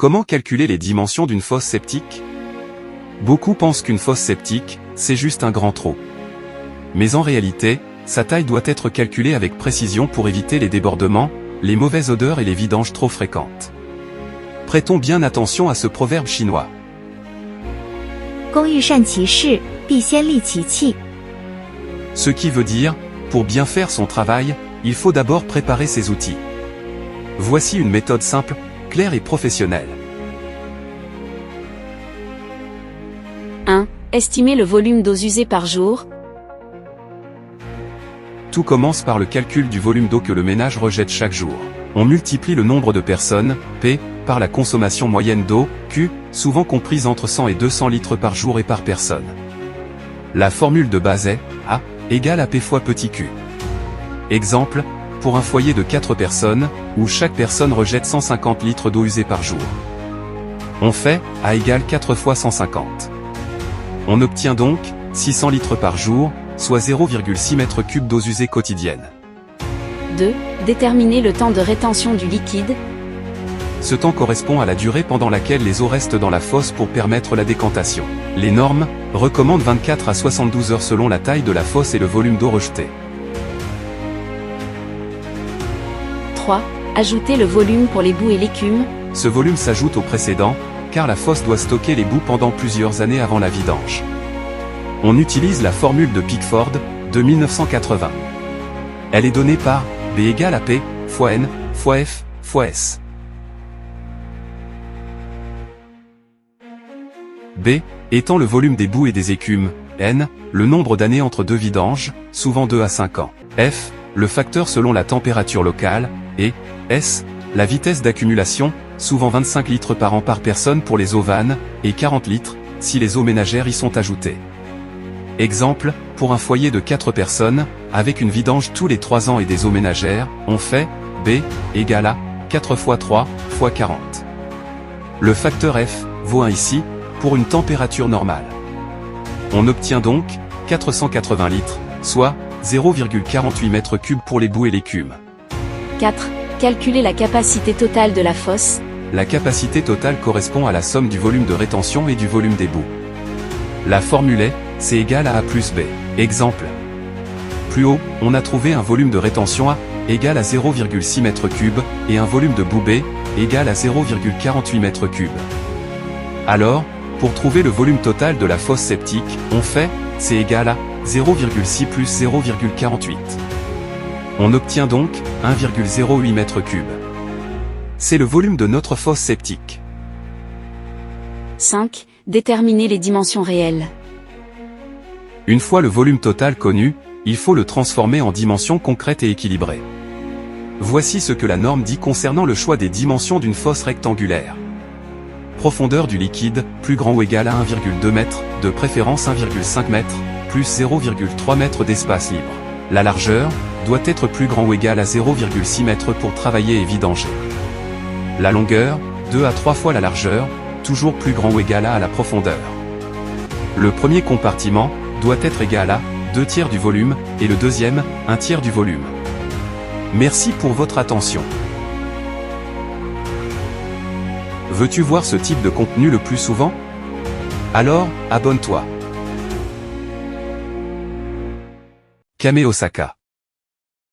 Comment calculer les dimensions d'une fosse septique? Beaucoup pensent qu'une fosse septique, c'est juste un grand trou. Mais en réalité, sa taille doit être calculée avec précision pour éviter les débordements, les mauvaises odeurs et les vidanges trop fréquentes. Prêtons bien attention à ce proverbe chinois. 工欲善其事，必先利其器. Ce qui veut dire, pour bien faire son travail, il faut d'abord préparer ses outils. Voici une méthode simple, claire et professionnelle. 1. Estimer le volume d'eau usée par jour. Tout commence par le calcul du volume d'eau que le ménage rejette chaque jour. On multiplie le nombre de personnes, P, par la consommation moyenne d'eau, Q, souvent comprise entre 100 et 200 litres par jour et par personne. La formule de base est A égale à P fois petit q. Exemple, pour un foyer de 4 personnes, où chaque personne rejette 150 litres d'eau usée par jour. On fait A égale 4 fois 150. On obtient donc 600 litres par jour, soit 0,6 m3 d'eau usée quotidienne. 2. Déterminer le temps de rétention du liquide. Ce temps correspond à la durée pendant laquelle les eaux restent dans la fosse pour permettre la décantation. Les normes recommandent 24 à 72 heures selon la taille de la fosse et le volume d'eau rejeté. 3. Ajouter le volume pour les boues et l'écume. Ce volume s'ajoute au précédent, car la fosse doit stocker les boues pendant plusieurs années avant la vidange. On utilise la formule de Pickford, de 1980. Elle est donnée par B égale à P, fois N, fois F, fois S. B, étant le volume des boues et des écumes, N, le nombre d'années entre deux vidanges, souvent 2 à 5 ans. F, le facteur selon la température locale, et S, la vitesse d'accumulation, souvent 25 litres par an par personne pour les eaux vannes, et 40 litres, si les eaux ménagères y sont ajoutées. Exemple, pour un foyer de 4 personnes, avec une vidange tous les 3 ans et des eaux ménagères, on fait B égale à 4 fois 3 fois 40. Le facteur F vaut 1 ici, pour une température normale. On obtient donc 480 litres, soit 0,48 m3 pour les boues et l'écume. 4. Calculer la capacité totale de la fosse. La capacité totale correspond à la somme du volume de rétention et du volume des boues. La formule est C égale à A plus B. Exemple. Plus haut, on a trouvé un volume de rétention A égale à 0,6 m3 et un volume de boue B égale à 0,48 m3. Alors, pour trouver le volume total de la fosse septique, on fait C égale à 0,6 plus 0,48. On obtient donc 1,08 m3. C'est le volume de notre fosse septique. 5. Déterminer les dimensions réelles. Une fois le volume total connu, il faut le transformer en dimensions concrètes et équilibrées. Voici ce que la norme dit concernant le choix des dimensions d'une fosse rectangulaire. Profondeur du liquide, plus grand ou égal à 1,2 m, de préférence 1,5 m, plus 0,3 m d'espace libre. La largeur doit être plus grand ou égal à 0,6 m pour travailler et vidanger. La longueur, 2 à 3 fois la largeur, toujours plus grand ou égal à la profondeur. Le premier compartiment doit être égal à 2/3 du volume, et le deuxième, 1/3 du volume. Merci pour votre attention. Veux-tu voir ce type de contenu le plus souvent? Alors, abonne-toi. Kame Osaka.